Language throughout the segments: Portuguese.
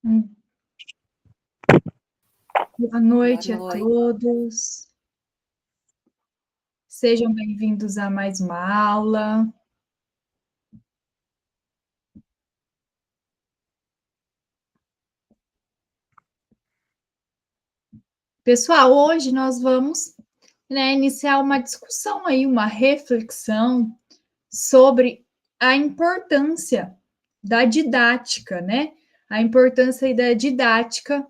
Boa Boa noite a noite. todos. Sejam bem-vindos a mais uma aula. Pessoal, hoje nós vamos, iniciar uma discussão aí, uma reflexão sobre a importância da didática, né? A importância da didática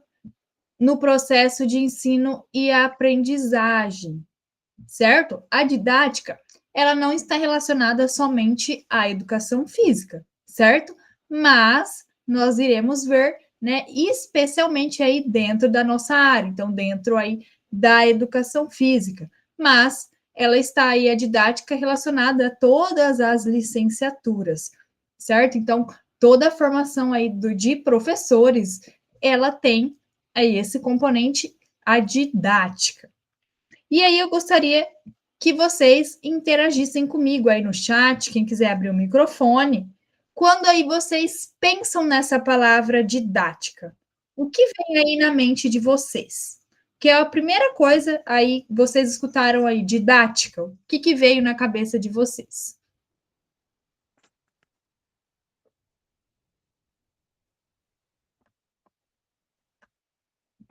no processo de ensino e aprendizagem, certo? A didática, ela não está relacionada somente à educação física, certo? Mas nós iremos ver, né, especialmente aí dentro da nossa área, então dentro aí da educação física, mas ela está aí a didática relacionada a todas as licenciaturas, certo? Então, toda a formação aí de professores, ela tem aí esse componente, a didática. E aí eu gostaria que vocês interagissem comigo aí no chat, quem quiser abrir o microfone, quando aí vocês pensam nessa palavra didática. O que vem aí na mente de vocês? Que é a primeira coisa aí, vocês escutaram aí, didática, o que veio na cabeça de vocês?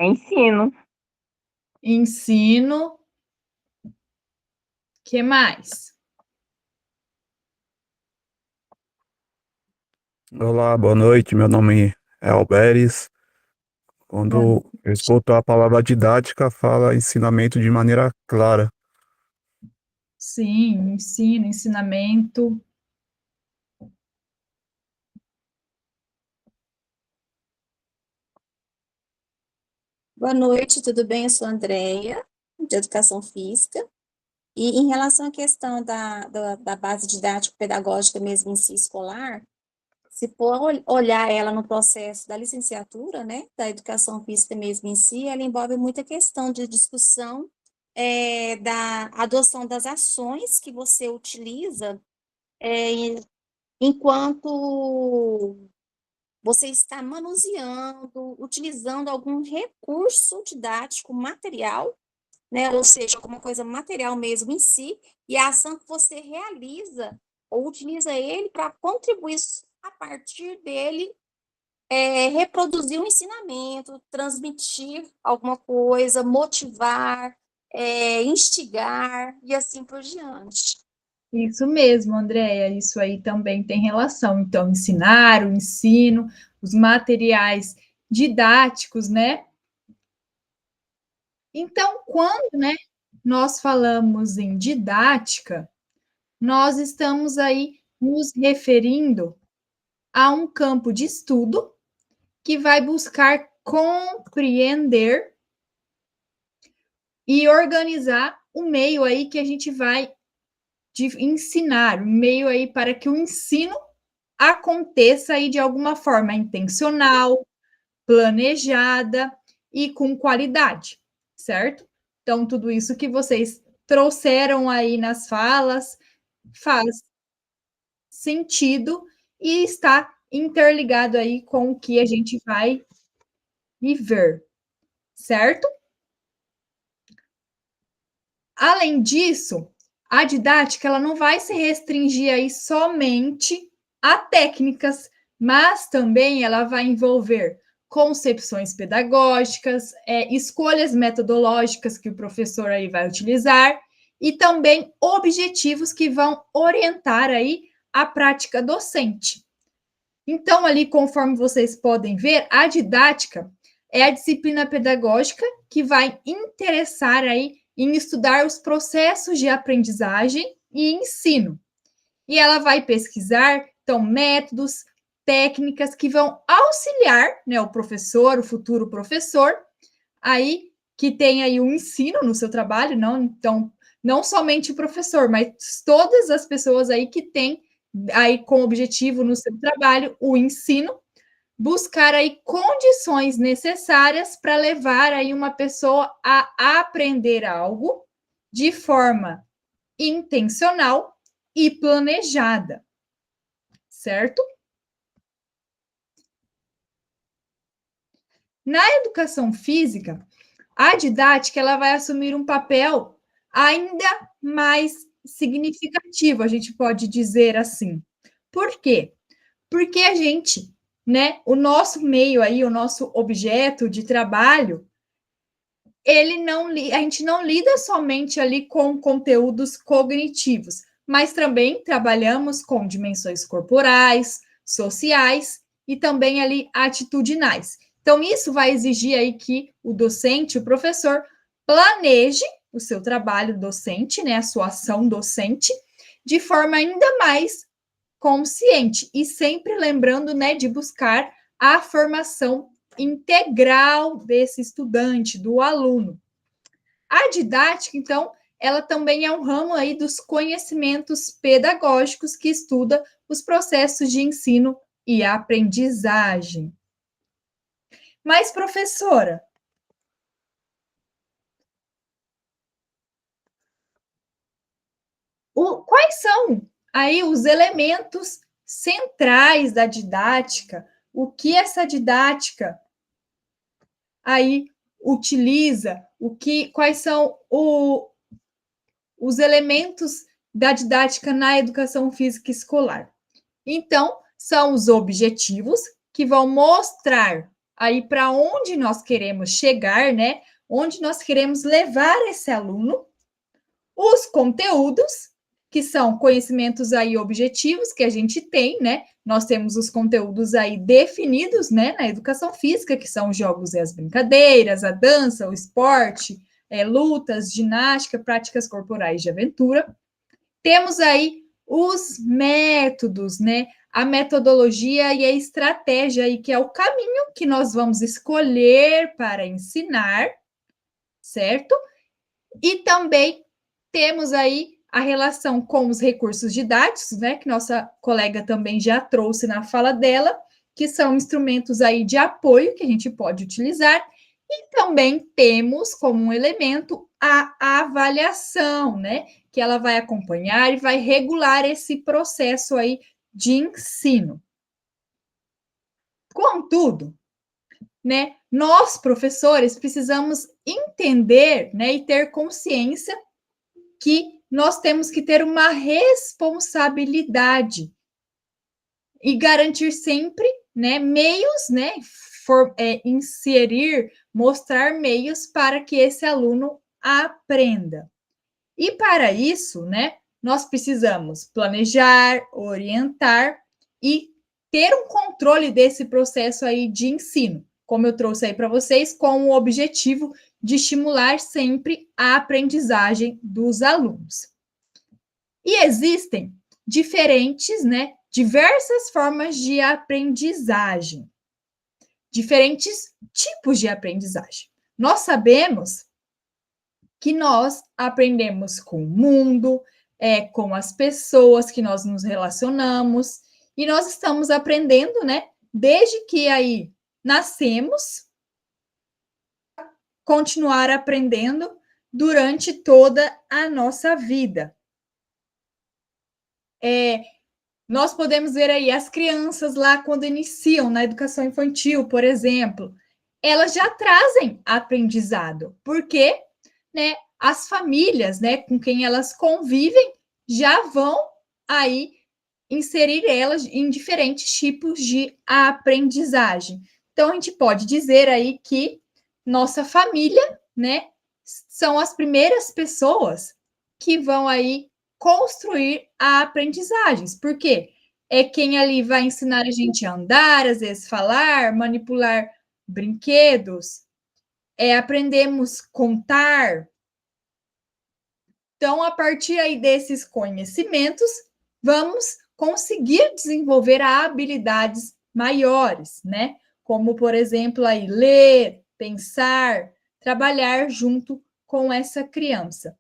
Ensino. Ensino, que mais? Olá, boa noite. Meu nome é Alberes. Bom, Quando eu escuto a palavra didática, fala ensinamento de maneira clara. sim, ensino, ensinamento. Boa noite, tudo bem? Eu sou a Andréia, de Educação Física. E em relação à questão da base didático-pedagógica mesmo em si escolar, se for olhar ela no processo da licenciatura, né, da Educação Física mesmo em si, ela envolve muita questão de discussão da adoção das ações que você utiliza enquanto você está manuseando, utilizando algum recurso didático material, né? Ou seja, alguma coisa material mesmo em si, e a ação que você realiza ou utiliza ele para contribuir a partir dele, reproduzir um ensinamento, transmitir alguma coisa, motivar, instigar e assim por diante. Isso mesmo, Andréia, isso aí também tem relação. Então, ensinar, o ensino, os materiais didáticos, né? Então, quando, né, nós falamos em didática, nós estamos aí nos referindo a um campo de estudo que vai buscar compreender e organizar o meio aí que a gente vai de ensinar, o meio aí para que o ensino aconteça aí de alguma forma intencional, planejada e com qualidade, certo? Então, tudo isso que vocês trouxeram aí nas falas faz sentido e está interligado aí com o que a gente vai viver, certo? Além disso, a didática ela não vai se restringir aí somente a técnicas, mas também ela vai envolver concepções pedagógicas, escolhas metodológicas que o professor aí vai utilizar e também objetivos que vão orientar aí a prática docente. Então, ali, conforme vocês podem ver, a didática é a disciplina pedagógica que vai interessar aí em estudar os processos de aprendizagem e ensino. E ela vai pesquisar, então, métodos, técnicas que vão auxiliar, né, o professor, o futuro professor, aí que tem aí o ensino no seu trabalho, não, então, não somente o professor, mas todas as pessoas aí que têm aí com objetivo no seu trabalho o ensino, buscar aí condições necessárias para levar aí uma pessoa a aprender algo de forma intencional e planejada, certo? Na educação física, a didática ela vai assumir um papel ainda mais significativo, a gente pode dizer assim. Por quê? Porque a gente, né, o nosso meio aí, o nosso objeto de trabalho, a gente não lida somente ali com conteúdos cognitivos, mas também trabalhamos com dimensões corporais, sociais e também ali atitudinais. Então, isso vai exigir aí que o docente, o professor, planeje o seu trabalho docente, né, a sua ação docente, de forma ainda mais consciente e sempre lembrando, né, de buscar a formação integral desse estudante, do aluno. A didática, então, ela também é um ramo aí dos conhecimentos pedagógicos que estuda os processos de ensino e aprendizagem. Mas, professora, quais são aí os elementos centrais da didática? O que essa didática aí utiliza? Quais são os elementos da didática na educação física escolar? Então, são os objetivos que vão mostrar aí para onde nós queremos chegar, né? Onde nós queremos levar esse aluno, os conteúdos, que são conhecimentos aí objetivos que a gente tem, né? Nós temos os conteúdos aí definidos, né, na educação física, que são os jogos e as brincadeiras, a dança, o esporte, lutas, ginástica, práticas corporais de aventura. Temos aí os métodos, né? A metodologia e a estratégia aí, que é o caminho que nós vamos escolher para ensinar, certo? E também temos aí a relação com os recursos didáticos, né? Que nossa colega também já trouxe na fala dela, que são instrumentos aí de apoio que a gente pode utilizar. E também temos como um elemento a avaliação, né? Que ela vai acompanhar e vai regular esse processo aí de ensino. Contudo, né, nós, professores, precisamos entender, né, e ter consciência que nós temos que ter uma responsabilidade e garantir sempre, né, meios, né, inserir, mostrar meios para que esse aluno aprenda. E para isso, né, nós precisamos planejar, orientar e ter um controle desse processo aí de ensino, como eu trouxe aí para vocês, com o objetivo de estimular sempre a aprendizagem dos alunos. E existem diversas formas de aprendizagem, diferentes tipos de aprendizagem. Nós sabemos que nós aprendemos com o mundo, com as pessoas que nós nos relacionamos, e nós estamos aprendendo, né, desde que aí nascemos, continuar aprendendo durante toda a nossa vida. Nós podemos ver aí as crianças lá, quando iniciam na educação infantil, por exemplo, elas já trazem aprendizado, porque, né, as famílias, né, com quem elas convivem, já vão aí inserir elas em diferentes tipos de aprendizagem. Então, a gente pode dizer aí que nossa família, né, são as primeiras pessoas que vão aí construir a aprendizagens. Por quê? É quem ali vai ensinar a gente a andar, às vezes falar, manipular brinquedos, aprendemos contar. Então, a partir aí desses conhecimentos, vamos conseguir desenvolver habilidades maiores, né? Como, por exemplo, aí ler, pensar, trabalhar junto com essa criança.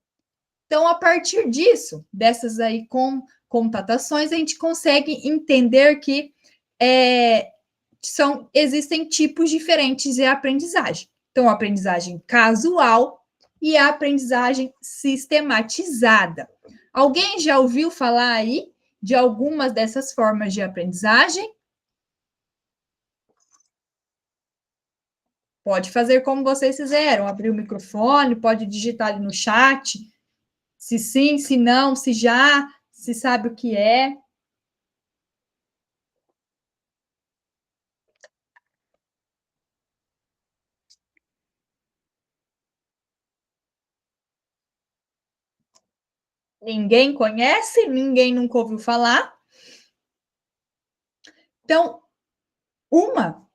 Então, a partir disso, dessas aí contatações, a gente consegue entender que existem tipos diferentes de aprendizagem. Então, a aprendizagem casual e a aprendizagem sistematizada. Alguém já ouviu falar aí de algumas dessas formas de aprendizagem? Pode fazer como vocês fizeram, abrir o microfone, pode digitar ali no chat, se sim, se não, se já, se sabe o que é. Ninguém conhece, ninguém nunca ouviu falar. Então, uma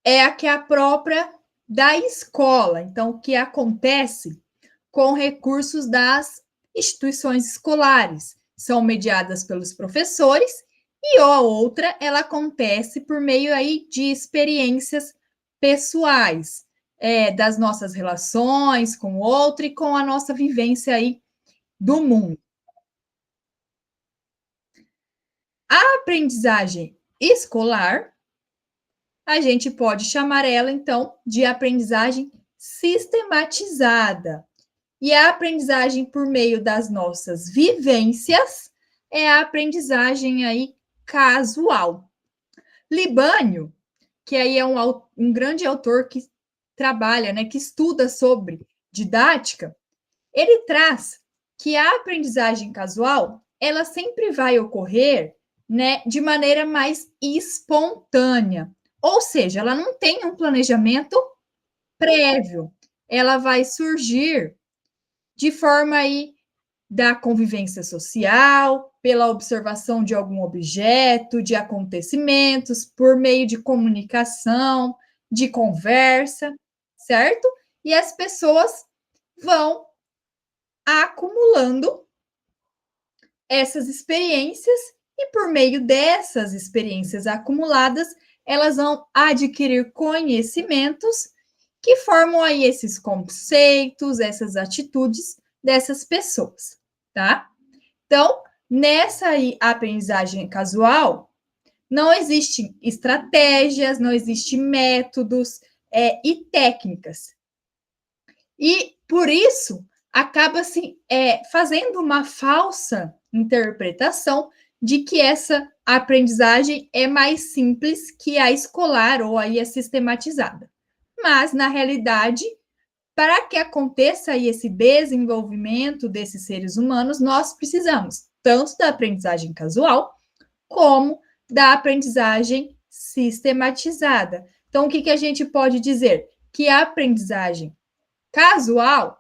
é a que é a própria da escola. Então, o que acontece com recursos das instituições escolares? São mediadas pelos professores e a outra, ela acontece por meio aí de experiências pessoais, das nossas relações com o outro e com a nossa vivência aí do mundo. A aprendizagem escolar, a gente pode chamar ela, então, de aprendizagem sistematizada. E a aprendizagem por meio das nossas vivências é a aprendizagem aí casual. Libânio, que aí é um grande autor que trabalha, né, que estuda sobre didática, ele traz que a aprendizagem casual, ela sempre vai ocorrer, né, de maneira mais espontânea. Ou seja, ela não tem um planejamento prévio. Ela vai surgir de forma aí da convivência social, pela observação de algum objeto, de acontecimentos, por meio de comunicação, de conversa, certo? E as pessoas vão acumulando essas experiências e por meio dessas experiências acumuladas, elas vão adquirir conhecimentos que formam aí esses conceitos, essas atitudes dessas pessoas, tá? Então, nessa aprendizagem casual, não existem estratégias, não existem métodos e técnicas. E, por isso, acaba-se fazendo uma falsa interpretação de que essa aprendizagem é mais simples que a escolar ou aí a sistematizada. Mas, na realidade, para que aconteça aí esse desenvolvimento desses seres humanos, nós precisamos tanto da aprendizagem casual como da aprendizagem sistematizada. Então, o que a gente pode dizer? Que a aprendizagem casual,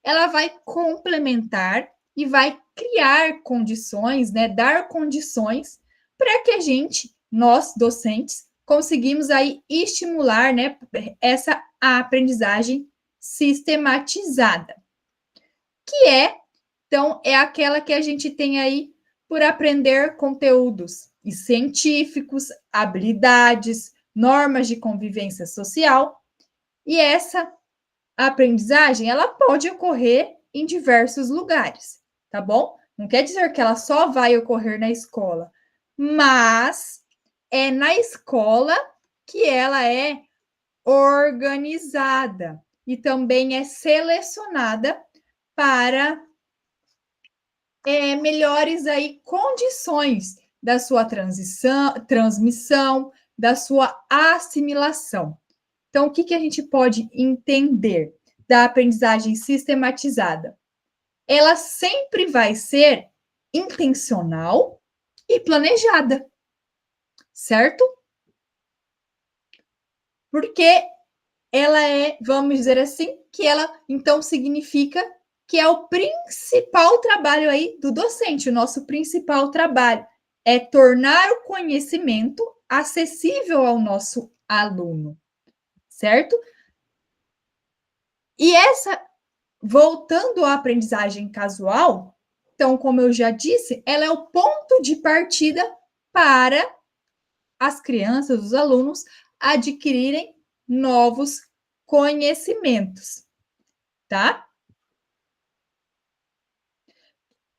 ela vai complementar e vai criar condições, né, dar condições para que a gente, nós docentes, conseguimos aí estimular, né, essa aprendizagem sistematizada, que então, é aquela que a gente tem aí por aprender conteúdos científicos, habilidades, normas de convivência social, e essa a aprendizagem, ela pode ocorrer em diversos lugares, tá bom? Não quer dizer que ela só vai ocorrer na escola, mas é na escola que ela é organizada e também é selecionada para melhores aí condições da sua transmissão, da sua assimilação. Então, o que a gente pode entender da aprendizagem sistematizada? Ela sempre vai ser intencional e planejada, certo? Porque ela vamos dizer assim, que ela então significa que é o principal trabalho aí do docente, o nosso principal trabalho é tornar o conhecimento acessível ao nosso aluno, certo? E voltando à aprendizagem casual, então, como eu já disse, ela é o ponto de partida para as crianças, os alunos, adquirirem novos conhecimentos, tá?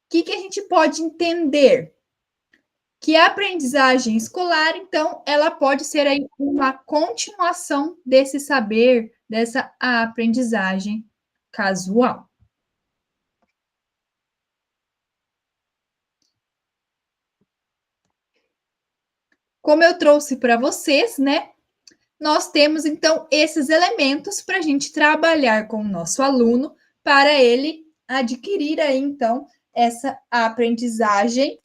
O que a gente pode entender? Que a aprendizagem escolar, então, ela pode ser aí uma continuação desse saber, dessa aprendizagem casual. Como eu trouxe para vocês, né? nós temos, então, esses elementos para a gente trabalhar com o nosso aluno, para ele adquirir aí, então, essa aprendizagem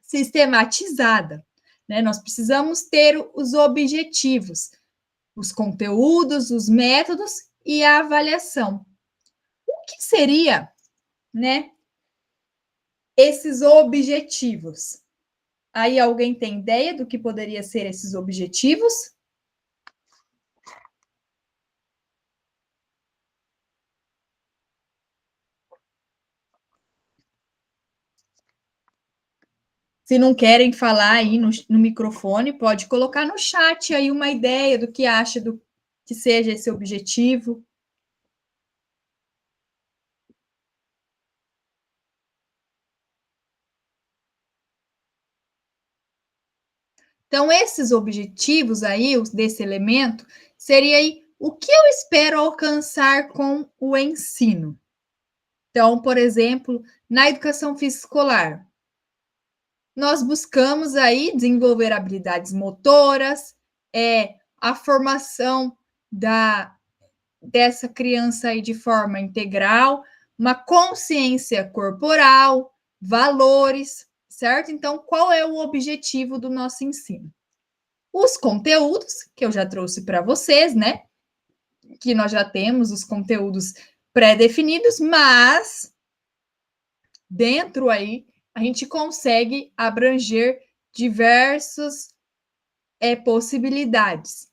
sistematizada, né? Nós precisamos ter os objetivos, os conteúdos, os métodos e a avaliação. O que seria, né, esses objetivos? Aí alguém tem ideia do que poderia ser esses objetivos? Se não querem falar aí no microfone, pode colocar no chat aí uma ideia do que acha do que seja esse objetivo. Então, esses objetivos aí, desse elemento, seria aí o que eu espero alcançar com o ensino. Então, por exemplo, na educação física escolar, nós buscamos aí desenvolver habilidades motoras, a formação dessa criança aí de forma integral, uma consciência corporal, valores, certo? Então, qual é o objetivo do nosso ensino? Os conteúdos, que eu já trouxe para vocês, né? Que nós já temos os conteúdos pré-definidos, mas dentro aí a gente consegue abranger diversas possibilidades.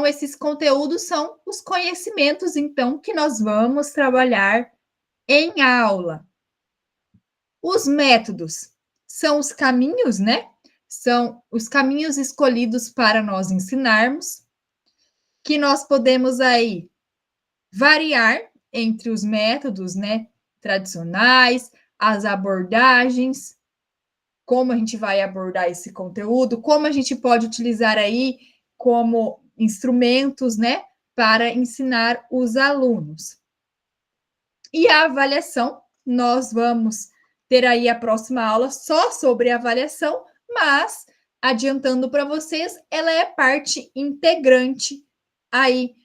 Esses conteúdos são os conhecimentos, então, que nós vamos trabalhar em aula. Os métodos são os caminhos, né? São os caminhos escolhidos para nós ensinarmos, que nós podemos aí variar entre os métodos, né, tradicionais, as abordagens, como a gente vai abordar esse conteúdo, como a gente pode utilizar aí como instrumentos, né, para ensinar os alunos. E a avaliação, nós vamos ter aí a próxima aula só sobre avaliação, mas adiantando para vocês, ela é parte integrante aí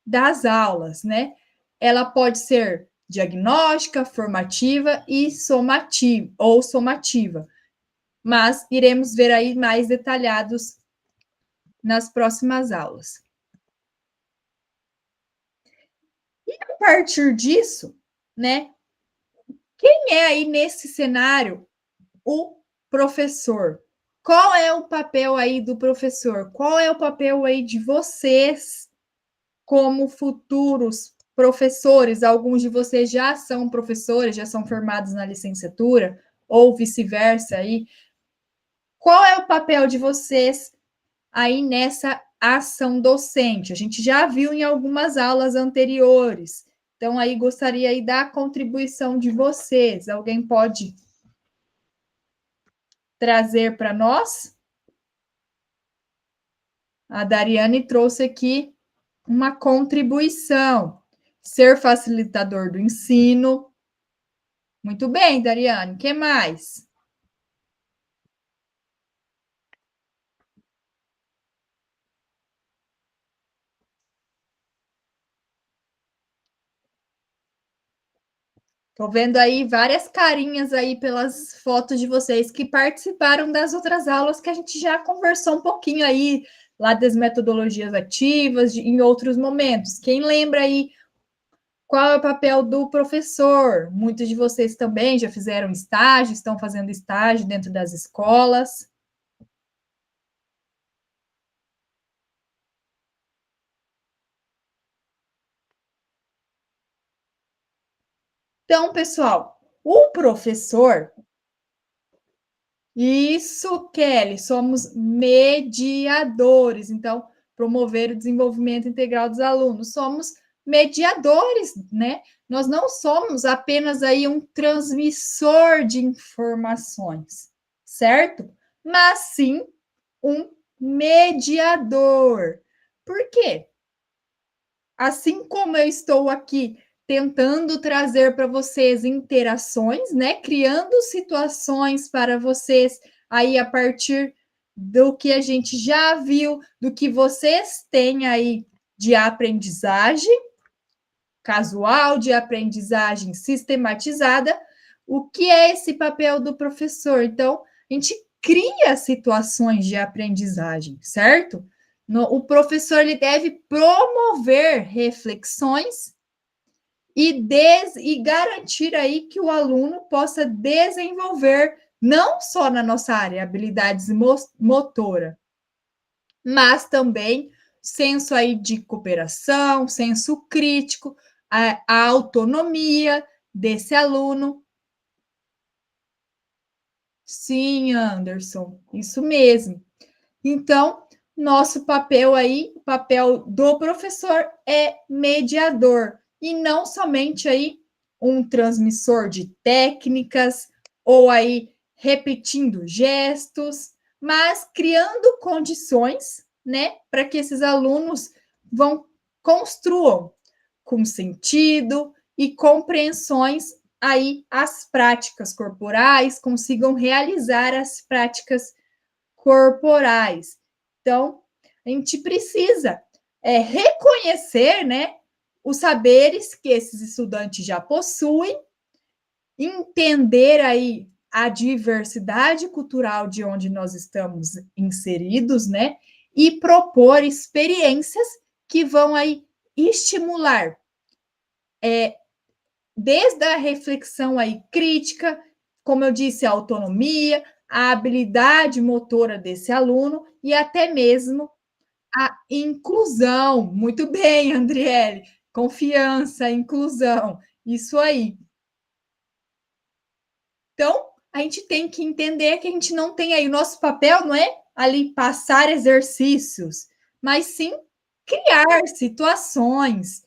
das aulas, né? Ela pode ser diagnóstica, formativa e somativa, mas iremos ver aí mais detalhados nas próximas aulas. E a partir disso, né? Quem é aí nesse cenário o professor? Qual é o papel aí do professor? Qual é o papel aí de vocês como futuros professores? Alguns de vocês já são professores, já são formados na licenciatura, ou vice-versa aí. Qual é o papel de vocês aí nessa ação docente? A gente já viu em algumas aulas anteriores. Então, aí gostaria aí da contribuição de vocês. Alguém pode trazer para nós? A Dariane trouxe aqui uma contribuição. Ser facilitador do ensino. Muito bem, Dariane. O que mais? Estou vendo aí várias carinhas aí pelas fotos de vocês que participaram das outras aulas que a gente já conversou um pouquinho aí, lá das metodologias ativas, em outros momentos. Quem lembra aí qual é o papel do professor? Muitos de vocês também já fizeram estágio, estão fazendo estágio dentro das escolas. Então, pessoal, o professor. Isso, Kelly, somos mediadores. Então, promover o desenvolvimento integral dos alunos. Somos mediadores, né? Nós não somos apenas aí um transmissor de informações, certo? Mas sim um mediador. Por quê? Assim como eu estou aqui tentando trazer para vocês interações, né? Criando situações para vocês aí a partir do que a gente já viu, do que vocês têm aí de aprendizagem casual, de aprendizagem sistematizada, o que é esse papel do professor? Então, a gente cria situações de aprendizagem, certo? O professor ele deve promover reflexões e garantir aí que o aluno possa desenvolver, não só na nossa área, habilidades motora, mas também senso aí de cooperação, senso crítico, a autonomia desse aluno. Sim, Anderson, isso mesmo. Então, nosso papel aí, o papel do professor é mediador, e não somente aí um transmissor de técnicas, ou aí repetindo gestos, mas criando condições, né, para que esses alunos construam com sentido e compreensões aí as práticas corporais, consigam realizar as práticas corporais. Então, a gente precisa reconhecer, né, os saberes que esses estudantes já possuem, entender aí a diversidade cultural de onde nós estamos inseridos, né, e propor experiências que vão aí estimular desde a reflexão aí crítica, como eu disse, a autonomia, a habilidade motora desse aluno e até mesmo a inclusão. Muito bem, Andriele. Confiança, inclusão. Isso aí. Então, a gente tem que entender que a gente não tem aí, o nosso papel não é ali passar exercícios, mas sim criar situações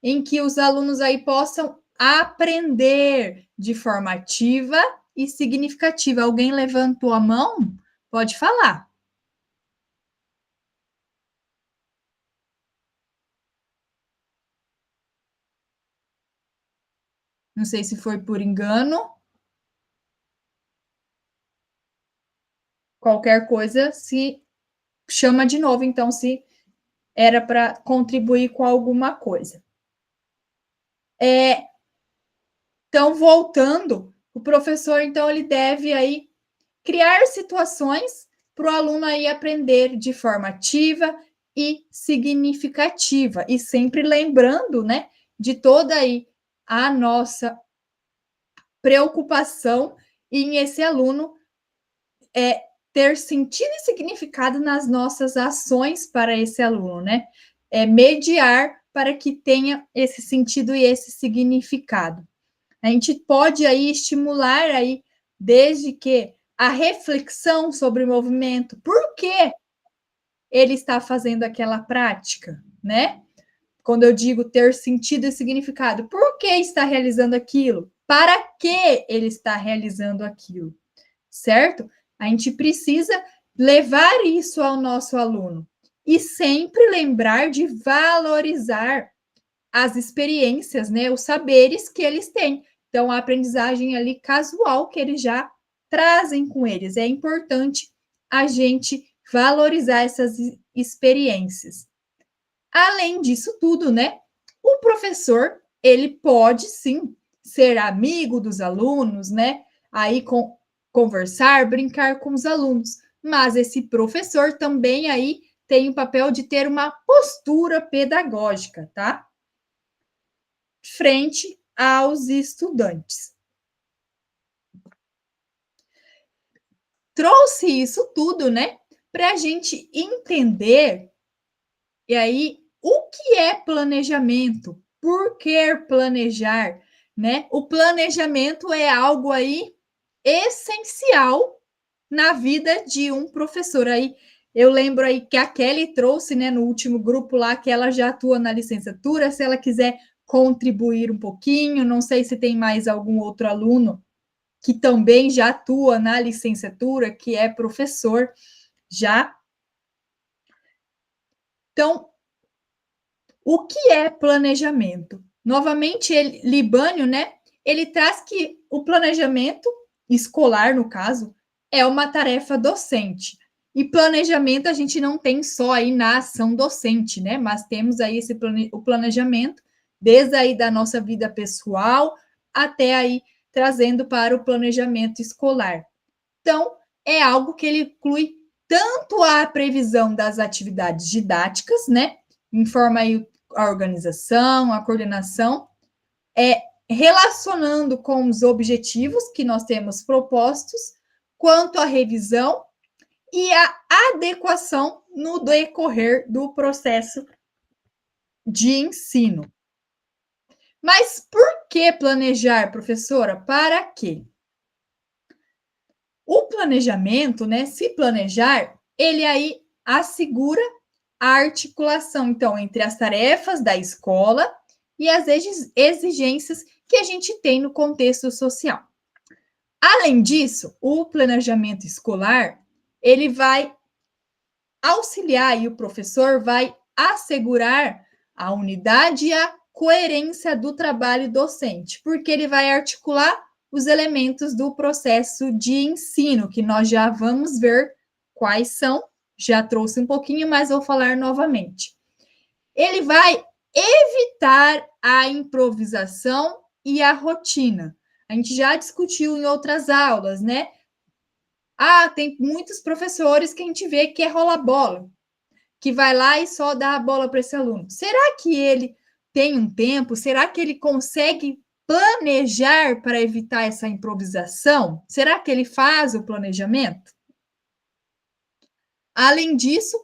em que os alunos aí possam aprender de forma ativa e significativa. Alguém levantou a mão? Pode falar. Não sei se foi por engano. Qualquer coisa, se chama de novo, então, se era para contribuir com alguma coisa. Então, voltando, o professor, então, ele deve aí criar situações para o aluno aí aprender de forma ativa e significativa, e sempre lembrando, né, de toda aí a nossa preocupação em esse aluno ter sentido e significado nas nossas ações para esse aluno, né? Mediar para que tenha esse sentido e esse significado. A gente pode aí estimular aí, desde que a reflexão sobre o movimento, por que ele está fazendo aquela prática, né? Quando eu digo ter sentido e significado, por que está realizando aquilo? Para que ele está realizando aquilo? Certo? A gente precisa levar isso ao nosso aluno e sempre lembrar de valorizar as experiências, né, os saberes que eles têm. Então, a aprendizagem ali casual que eles já trazem com eles. É importante a gente valorizar essas experiências. Além disso tudo, né, o professor, ele pode sim ser amigo dos alunos, né, aí conversar, brincar com os alunos, mas esse professor também aí tem o papel de ter uma postura pedagógica, tá? Frente aos estudantes. Trouxe isso tudo, né, para a gente entender, e aí, o que é planejamento? Por que planejar, né? O planejamento é algo aí essencial na vida de um professor. Aí, eu lembro aí que a Kelly trouxe, né, no último grupo lá, que ela já atua na licenciatura, se ela quiser contribuir um pouquinho, não sei se tem mais algum outro aluno que também já atua na licenciatura, que é professor já. Então, o que é planejamento? Novamente, Libânio, né? Ele traz que o planejamento escolar, no caso, é uma tarefa docente, E planejamento a gente não tem só aí na ação docente, né? Mas temos aí o planejamento desde aí da nossa vida pessoal até aí trazendo para o planejamento escolar. Então, é algo que ele inclui tanto a previsão das atividades didáticas, né? Informa aí a organização, a coordenação, relacionando com os objetivos que nós temos propostos, quanto à revisão e a adequação no decorrer do processo de ensino. Mas por que planejar, professora? Para quê? O planejamento, né, se planejar, ele aí assegura a articulação, então, entre as tarefas da escola e as exigências que a gente tem no contexto social. Além disso, o planejamento escolar, ele vai auxiliar e o professor vai assegurar a unidade e a coerência do trabalho docente, porque ele vai articular os elementos do processo de ensino, que nós já vamos ver quais são, já trouxe um pouquinho, mas vou falar novamente. Ele vai evitar a improvisação e a rotina. A gente já discutiu em outras aulas, né? Tem muitos professores que a gente vê que é rola-bola, que vai lá e só dá a bola para esse aluno. Será que ele tem um tempo? Será que ele consegue planejar para evitar essa improvisação? Será que ele faz o planejamento? Além disso,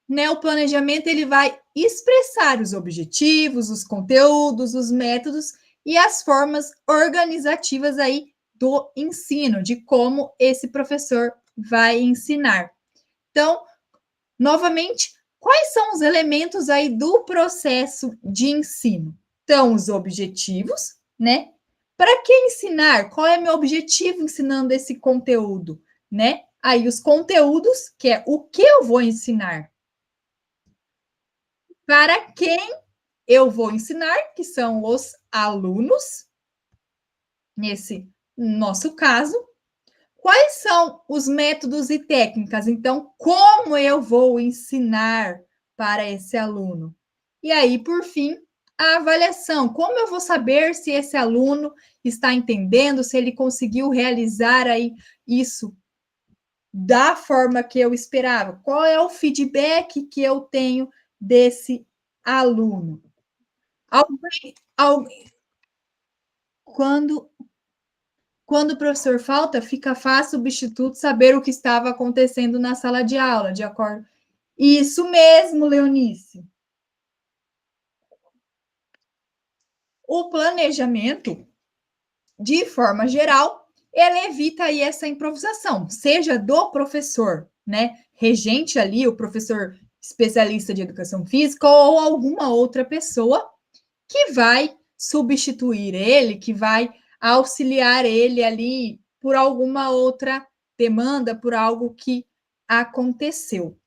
né, o planejamento ele vai expressar os objetivos, os conteúdos, os métodos e as formas organizativas aí do ensino, de como esse professor vai ensinar. Então, novamente, quais são os elementos aí do processo de ensino? Então, os objetivos, né? Para que ensinar? Qual é meu objetivo ensinando esse conteúdo, né? Aí os conteúdos, que é o que eu vou ensinar. Para quem eu vou ensinar, que são os alunos, nesse nosso caso. Quais são os métodos e técnicas? Então, como eu vou ensinar para esse aluno? E aí, por fim, a avaliação. Como eu vou saber se esse aluno está entendendo, se ele conseguiu realizar aí isso da forma que eu esperava? Qual é o feedback que eu tenho desse aluno? Quando o professor falta, fica fácil o substituto saber o que estava acontecendo na sala de aula, de acordo? Isso mesmo, Leonice. O planejamento, de forma geral, ele evita aí essa improvisação, seja do professor, né, regente ali, o professor especialista de educação física ou alguma outra pessoa que vai substituir ele, que vai auxiliar ele ali por alguma outra demanda, por algo que aconteceu,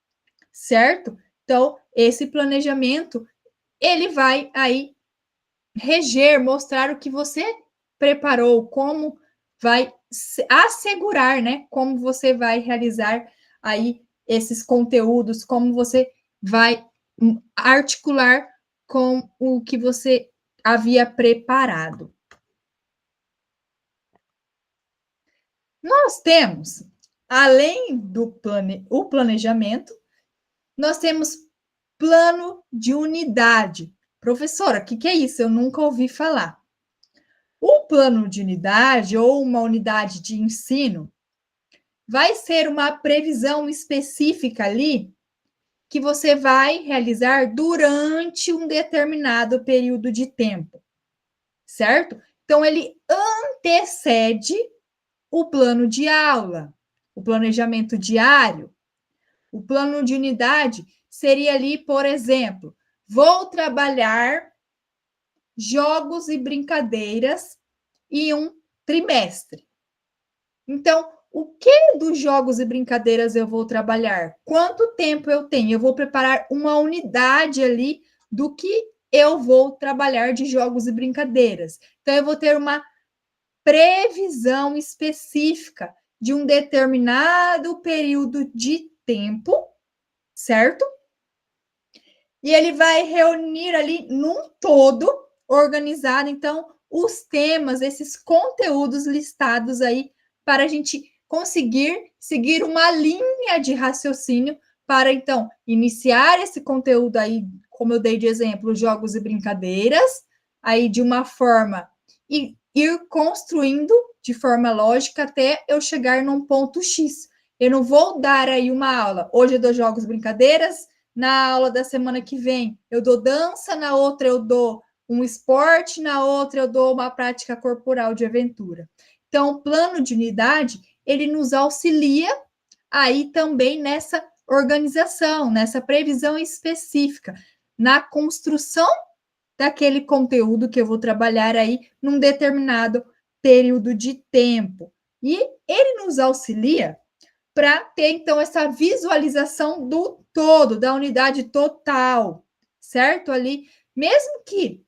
certo? Então, esse planejamento, ele vai aí reger, mostrar o que você preparou, como vai assegurar, né? Como você vai realizar aí esses conteúdos, como você vai articular com o que você havia preparado. Nós temos, além do planejamento, nós temos plano de unidade. Professora, o que é isso? Eu nunca ouvi falar. O plano de unidade ou uma unidade de ensino vai ser uma previsão específica ali que você vai realizar durante um determinado período de tempo, certo? Então, ele antecede o plano de aula, o planejamento diário. O plano de unidade seria ali, por exemplo, vou trabalhar jogos e brincadeiras em um trimestre. Então, o que dos jogos e brincadeiras eu vou trabalhar? Quanto tempo eu tenho? Eu vou preparar uma unidade ali do que eu vou trabalhar de jogos e brincadeiras. Então, eu vou ter uma previsão específica de um determinado período de tempo, certo? E ele vai reunir ali num todo, organizado, então, os temas, esses conteúdos listados aí, para a gente conseguir seguir uma linha de raciocínio para, então, iniciar esse conteúdo aí, como eu dei de exemplo, jogos e brincadeiras, aí de uma forma, e ir construindo de forma lógica até eu chegar num ponto X. Eu não vou dar aí uma aula, hoje eu dou jogos e brincadeiras, na aula da semana que vem eu dou dança, na outra eu dou um esporte, na outra eu dou uma prática corporal de aventura. Então, o plano de unidade, ele nos auxilia aí também nessa organização, nessa previsão específica, na construção daquele conteúdo que eu vou trabalhar aí num determinado período de tempo. E ele nos auxilia para ter, então, essa visualização do todo, da unidade total, certo? Ali, mesmo que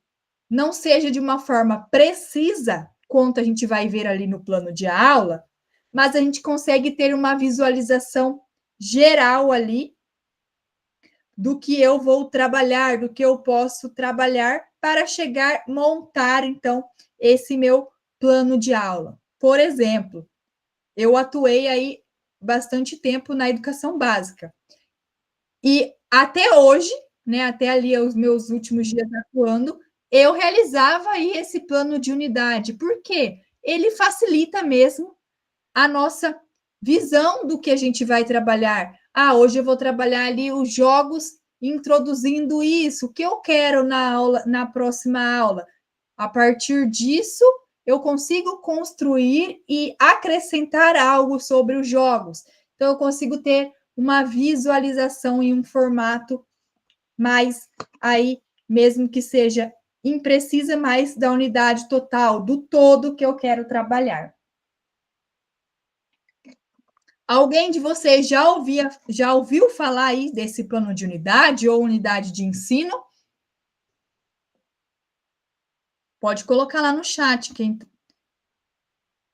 não seja de uma forma precisa, quanto a gente vai ver ali no plano de aula, mas a gente consegue ter uma visualização geral ali do que eu vou trabalhar, do que eu posso trabalhar para chegar, montar, então, esse meu plano de aula. Por exemplo, eu atuei aí bastante tempo na educação básica. E até hoje, né, até ali os meus últimos dias atuando, eu realizava aí esse plano de unidade. Por quê? Ele facilita mesmo a nossa visão do que a gente vai trabalhar. Ah, hoje eu vou trabalhar ali os jogos introduzindo isso, o que eu quero na aula, na próxima aula. A partir disso, eu consigo construir e acrescentar algo sobre os jogos. Então, eu consigo ter uma visualização em um formato mais aí, mesmo que seja imprecisa, mais da unidade total, do todo que eu quero trabalhar. Alguém de vocês já ouviu falar aí desse plano de unidade ou unidade de ensino? Pode colocar lá no chat.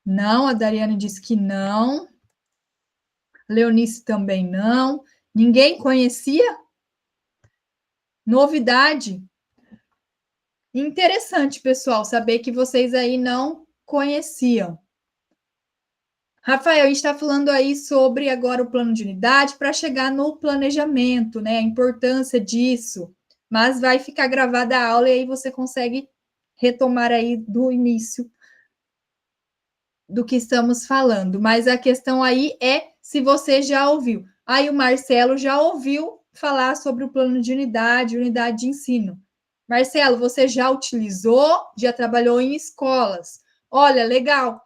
Não, a Dariane disse que não. Leonice também não. Ninguém conhecia? Novidade. Interessante, pessoal, saber que vocês aí não conheciam. Rafael, a gente está falando aí sobre agora o plano de unidade para chegar no planejamento, né? A importância disso. Mas vai ficar gravada a aula e aí você consegue retomar aí do início do que estamos falando. Mas a questão aí é se você já ouviu. Aí o Marcelo já ouviu falar sobre o plano de unidade de ensino. Marcelo, você já utilizou? Já trabalhou em escolas? Olha, legal.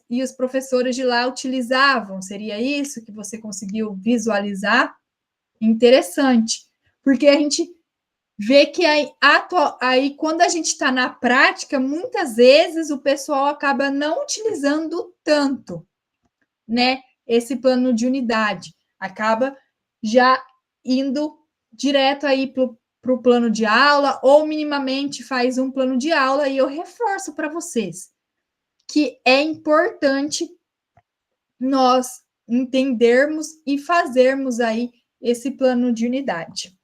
E os professores de lá utilizavam? Seria isso que você conseguiu visualizar? Interessante. Porque a gente vê que aí quando a gente está na prática, muitas vezes o pessoal acaba não utilizando tanto, né, esse plano de unidade. Acaba já indo direto aí para o plano de aula, ou minimamente faz um plano de aula, e eu reforço para vocês que é importante nós entendermos e fazermos aí esse plano de unidade.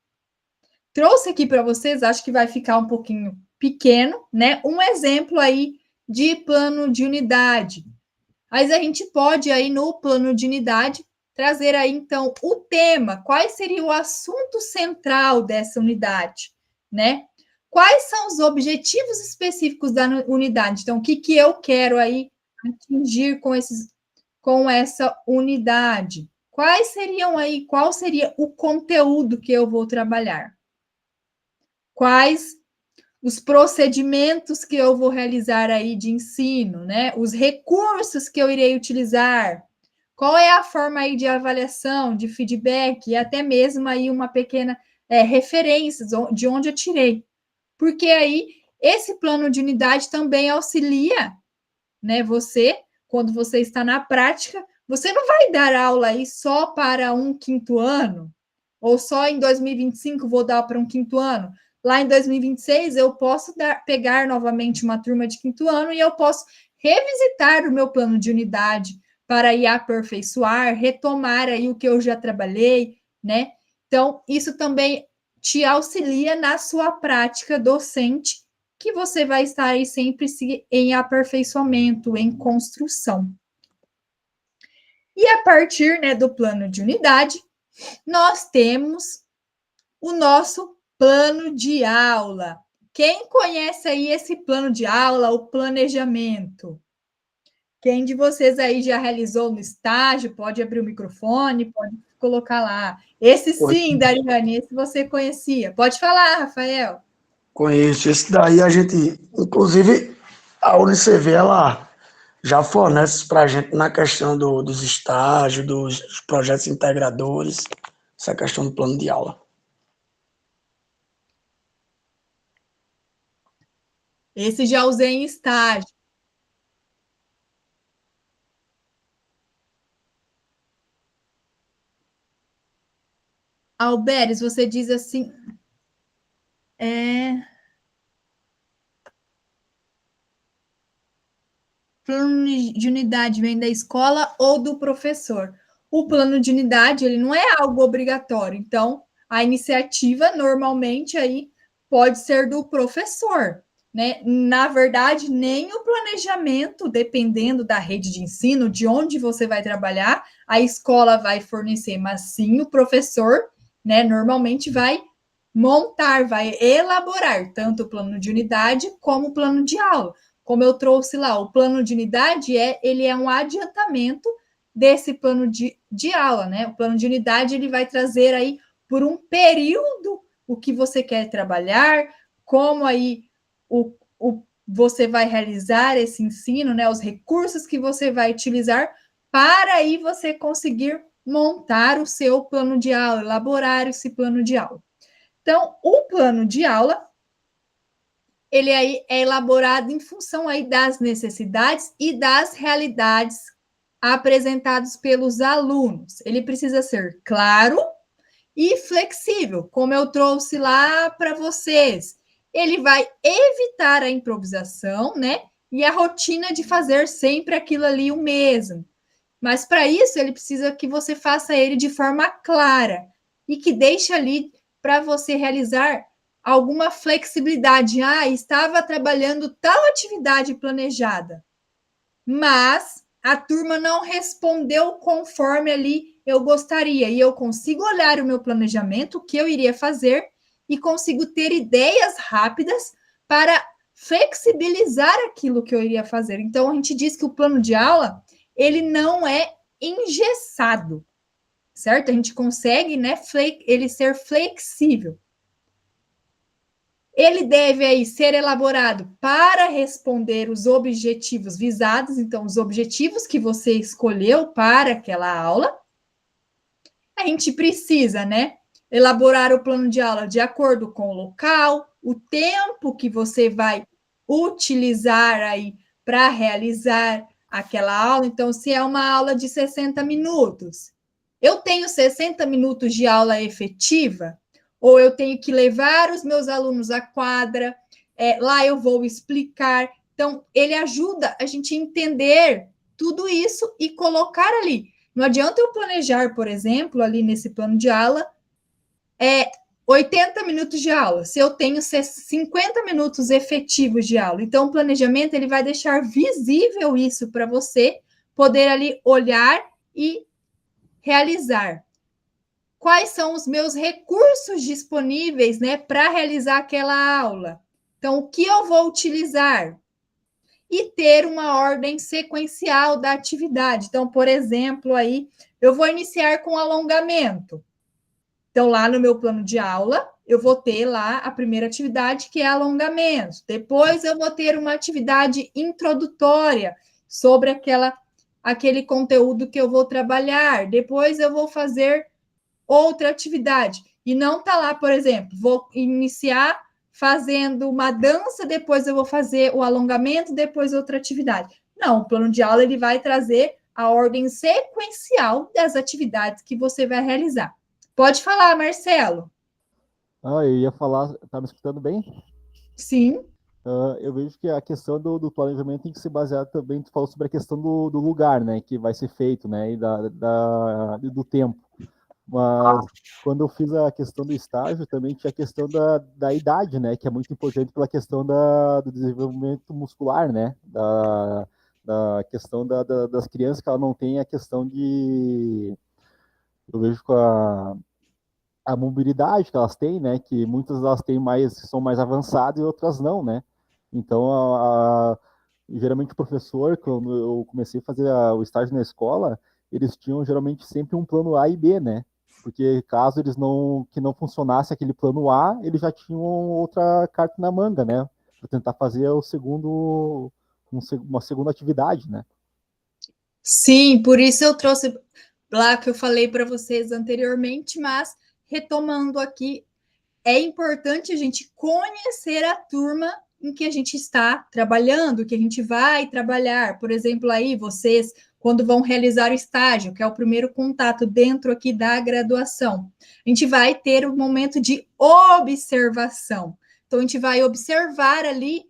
Trouxe aqui para vocês, acho que vai ficar um pouquinho pequeno, né? Um exemplo aí de plano de unidade. Mas a gente pode aí no plano de unidade trazer aí então o tema, qual seria o assunto central dessa unidade, né? Quais são os objetivos específicos da unidade? Então, o que eu quero aí atingir com essa unidade? Quais seriam aí, qual seria o conteúdo que eu vou trabalhar? Quais os procedimentos que eu vou realizar aí de ensino, né? Os recursos que eu irei utilizar. Qual é a forma aí de avaliação, de feedback e até mesmo aí uma pequena referência de onde eu tirei. Porque aí esse plano de unidade também auxilia, né? Você, quando você está na prática, você não vai dar aula aí só para um quinto ano, ou só em 2025 vou dar para um quinto ano. Lá em 2026 eu posso pegar novamente uma turma de quinto ano e eu posso revisitar o meu plano de unidade, para ir aperfeiçoar, retomar aí o que eu já trabalhei, né? Então, isso também te auxilia na sua prática docente, que você vai estar aí sempre em aperfeiçoamento, em construção. E a partir, né, do plano de unidade, nós temos o nosso plano de aula. Quem conhece aí esse plano de aula, o planejamento? Quem de vocês aí já realizou no estágio, pode abrir o microfone, pode colocar lá. Esse sim, Dariane, esse você conhecia. Pode falar, Rafael. Conheço. Esse daí a gente, inclusive, a UniCV, ela já fornece para a gente na questão dos estágios, dos projetos integradores, essa questão do plano de aula. Esse já usei em estágio. Alberes, você diz assim... Plano de unidade vem da escola ou do professor. O plano de unidade, ele não é algo obrigatório. Então, a iniciativa, normalmente, aí pode ser do professor, né? Na verdade, nem o planejamento, dependendo da rede de ensino, de onde você vai trabalhar, a escola vai fornecer, mas sim o professor, né? Normalmente vai montar, vai elaborar tanto o plano de unidade como o plano de aula. Como eu trouxe lá, o plano de unidade ele é um adiantamento desse plano de aula, né? O plano de unidade ele vai trazer aí por um período o que você quer trabalhar, como aí você vai realizar esse ensino, né? Os recursos que você vai utilizar para aí você conseguir montar o seu plano de aula, elaborar esse plano de aula. Então, o plano de aula ele aí é elaborado em função aí das necessidades e das realidades apresentadas pelos alunos. Ele precisa ser claro e flexível, como eu trouxe lá para vocês. Ele vai evitar a improvisação, né? E a rotina de fazer sempre aquilo ali o mesmo. Mas para isso, ele precisa que você faça ele de forma clara e que deixe ali para você realizar alguma flexibilidade. Ah, estava trabalhando tal atividade planejada, mas a turma não respondeu conforme ali eu gostaria. E eu consigo olhar o meu planejamento, o que eu iria fazer, e consigo ter ideias rápidas para flexibilizar aquilo que eu iria fazer. Então, a gente diz que o plano de aula, ele não é engessado, certo? A gente consegue, né, ele ser flexível. Ele deve aí ser elaborado para responder os objetivos visados, então, os objetivos que você escolheu para aquela aula. A gente precisa, né, elaborar o plano de aula de acordo com o local, o tempo que você vai utilizar aí para realizar aquela aula. Então, se é uma aula de 60 minutos, eu tenho 60 minutos de aula efetiva, ou eu tenho que levar os meus alunos à quadra, lá eu vou explicar. Então, ele ajuda a gente a entender tudo isso e colocar ali. Não adianta eu planejar, por exemplo, ali nesse plano de aula, 80 minutos de aula, se eu tenho 50 minutos efetivos de aula. Então, o planejamento ele vai deixar visível isso para você poder ali olhar e realizar. Quais são os meus recursos disponíveis, né, para realizar aquela aula? Então, o que eu vou utilizar? E ter uma ordem sequencial da atividade. Então, por exemplo, aí eu vou iniciar com alongamento. Então, lá no meu plano de aula, eu vou ter lá a primeira atividade, que é alongamento. Depois, eu vou ter uma atividade introdutória sobre aquele conteúdo que eu vou trabalhar. Depois, eu vou fazer outra atividade. E não tá lá, por exemplo, vou iniciar fazendo uma dança, depois eu vou fazer o alongamento, depois outra atividade. Não, o plano de aula ele vai trazer a ordem sequencial das atividades que você vai realizar. Pode falar, Marcelo. Eu ia falar, tá me escutando bem? Sim. Eu vejo que a questão do planejamento tem que ser baseada também, tu falou sobre a questão do lugar, né, que vai ser feito, né, e do tempo. Mas quando eu fiz a questão do estágio, também tinha a questão da idade, né, que é muito importante pela questão do desenvolvimento muscular, né, da questão das crianças, que ela não tem a questão de... Eu vejo com a mobilidade que elas têm, né? Que muitas delas têm mais, são mais avançadas e outras não, né? Então, geralmente o professor, quando eu comecei a fazer o estágio na escola, eles tinham geralmente sempre um plano A e B, né? Porque caso eles não funcionasse aquele plano A, eles já tinham outra carta na manga, né? Para tentar fazer uma segunda atividade, né? Sim, por isso eu trouxe lá que eu falei para vocês anteriormente, mas retomando aqui, é importante a gente conhecer a turma em que a gente está trabalhando, que a gente vai trabalhar. Por exemplo, aí vocês, quando vão realizar o estágio, que é o primeiro contato dentro aqui da graduação, a gente vai ter um momento de observação. Então, a gente vai observar ali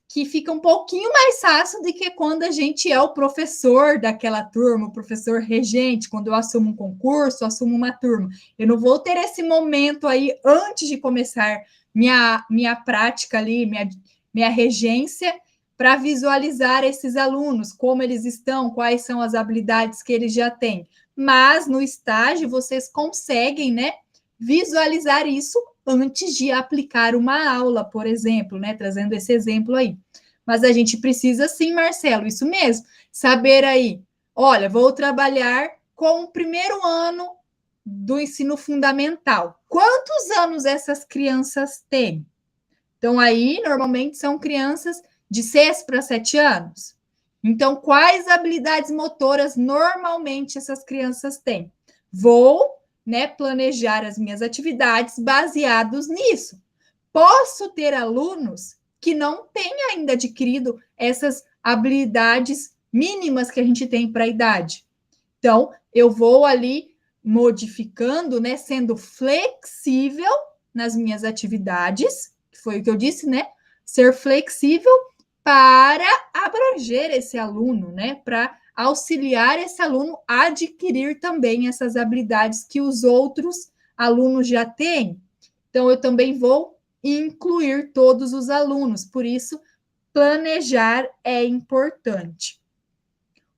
que fica um pouquinho mais fácil do que quando a gente é o professor daquela turma, o professor regente, quando eu assumo um concurso, assumo uma turma. Eu não vou ter esse momento aí antes de começar minha prática ali, minha regência, para visualizar esses alunos, como eles estão, quais são as habilidades que eles já têm. Mas no estágio vocês conseguem, né, visualizar isso antes de aplicar uma aula, por exemplo, né? Trazendo esse exemplo aí. Mas a gente precisa sim, Marcelo, isso mesmo, saber aí, olha, vou trabalhar com o primeiro ano do ensino fundamental. Quantos anos essas crianças têm? Então, aí, normalmente, são crianças de 6 para 7 anos. Então, quais habilidades motoras normalmente essas crianças têm? Vou, né, planejar as minhas atividades baseados nisso. Posso ter alunos que não têm ainda adquirido essas habilidades mínimas que a gente tem para a idade. Então, eu vou ali modificando, né, sendo flexível nas minhas atividades, que foi o que eu disse, né? Ser flexível para abranger esse aluno, né? Para auxiliar esse aluno a adquirir também essas habilidades que os outros alunos já têm. Então, eu também vou incluir todos os alunos, por isso, planejar é importante.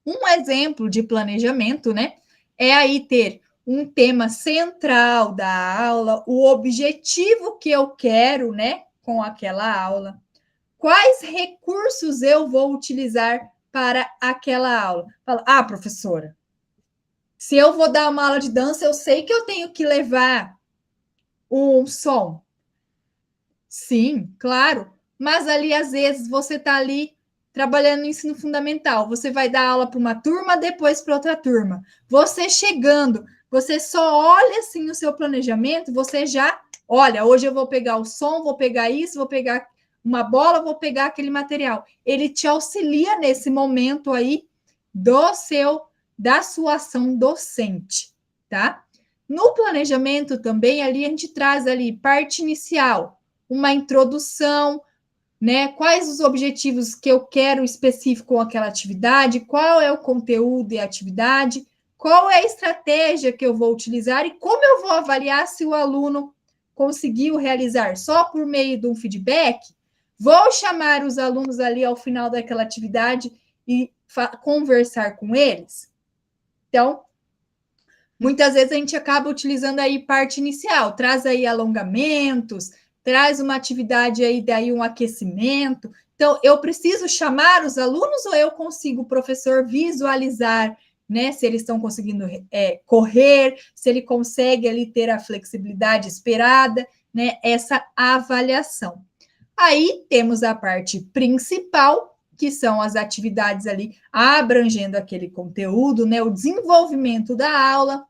Um exemplo de planejamento, né, é aí ter um tema central da aula, o objetivo que eu quero, né, com aquela aula. Quais recursos eu vou utilizar para aquela aula? Fala, professora, se eu vou dar uma aula de dança, eu sei que eu tenho que levar um som. Sim, claro. Mas ali, às vezes, você está ali trabalhando no ensino fundamental. Você vai dar aula para uma turma, depois para outra turma. Você chegando, você só olha assim o seu planejamento, você já, olha, hoje eu vou pegar o som, vou pegar isso, vou pegar uma bola, vou pegar aquele material. Ele te auxilia nesse momento aí da sua ação docente, tá? No planejamento também, ali a gente traz ali parte inicial, uma introdução, né? Quais os objetivos que eu quero específico com aquela atividade, qual é o conteúdo e a atividade, qual é a estratégia que eu vou utilizar e como eu vou avaliar se o aluno conseguiu realizar só por meio de um feedback. Vou chamar os alunos ali ao final daquela atividade e conversar com eles. Então, muitas vezes a gente acaba utilizando aí parte inicial, traz aí alongamentos, traz uma atividade aí, daí um aquecimento. Então, eu preciso chamar os alunos ou eu consigo, o professor, visualizar, né, se eles estão conseguindo correr, se ele consegue ali ter a flexibilidade esperada, né, essa avaliação. Aí temos a parte principal, que são as atividades ali abrangendo aquele conteúdo, né, o desenvolvimento da aula.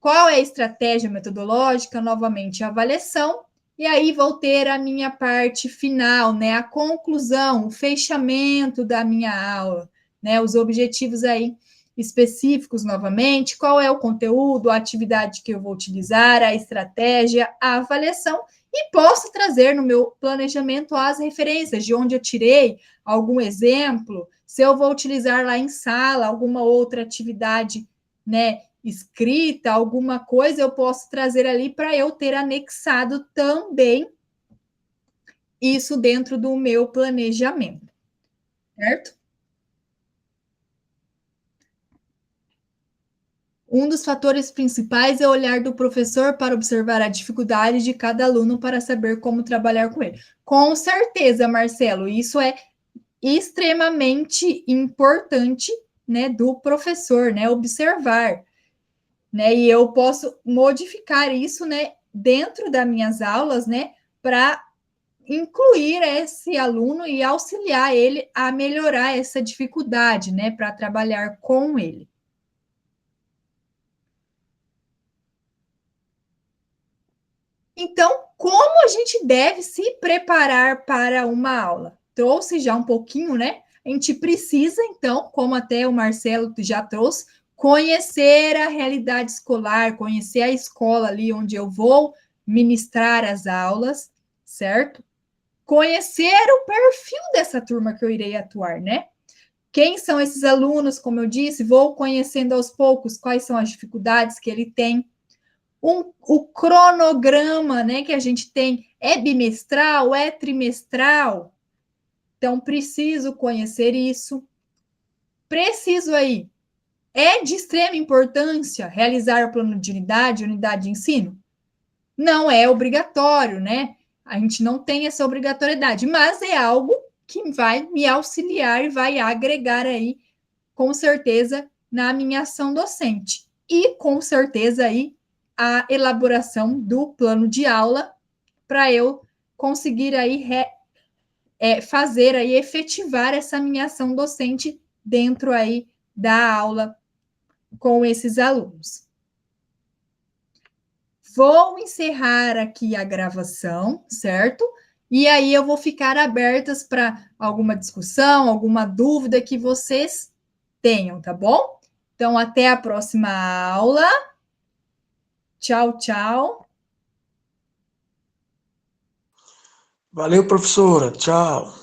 Qual é a estratégia metodológica? Novamente, a avaliação. E aí vou ter a minha parte final, né, a conclusão, o fechamento da minha aula, né, os objetivos aí específicos novamente, qual é o conteúdo, a atividade que eu vou utilizar, a estratégia, a avaliação E posso trazer no meu planejamento as referências de onde eu tirei algum exemplo, se eu vou utilizar lá em sala alguma outra atividade, né, escrita, alguma coisa, eu posso trazer ali para eu ter anexado também isso dentro do meu planejamento, certo? Um dos fatores principais é o olhar do professor para observar a dificuldade de cada aluno para saber como trabalhar com ele. Com certeza, Marcelo, isso é extremamente importante, né, do professor, né, observar, né, e eu posso modificar isso, né, dentro das minhas aulas, né, para incluir esse aluno e auxiliar ele a melhorar essa dificuldade, né, para trabalhar com ele. Então, como a gente deve se preparar para uma aula? Trouxe já um pouquinho, né? A gente precisa, então, como até o Marcelo já trouxe, conhecer a realidade escolar, conhecer a escola ali onde eu vou ministrar as aulas, certo? Conhecer o perfil dessa turma que eu irei atuar, né? Quem são esses alunos, como eu disse, vou conhecendo aos poucos quais são as dificuldades que ele tem. O cronograma, né, que a gente tem é bimestral, é trimestral. Então, preciso conhecer isso. Preciso aí. É de extrema importância realizar o plano de unidade de ensino? Não é obrigatório, né? A gente não tem essa obrigatoriedade, mas é algo que vai me auxiliar e vai agregar aí, com certeza, na minha ação docente. E, com certeza, aí, a elaboração do plano de aula para eu conseguir aí fazer aí, efetivar essa minha ação docente dentro aí da aula com esses alunos. Vou encerrar aqui a gravação, certo? E aí eu vou ficar abertas para alguma discussão, alguma dúvida que vocês tenham, tá bom? Então, até a próxima aula. Tchau, tchau. Valeu, professora. Tchau.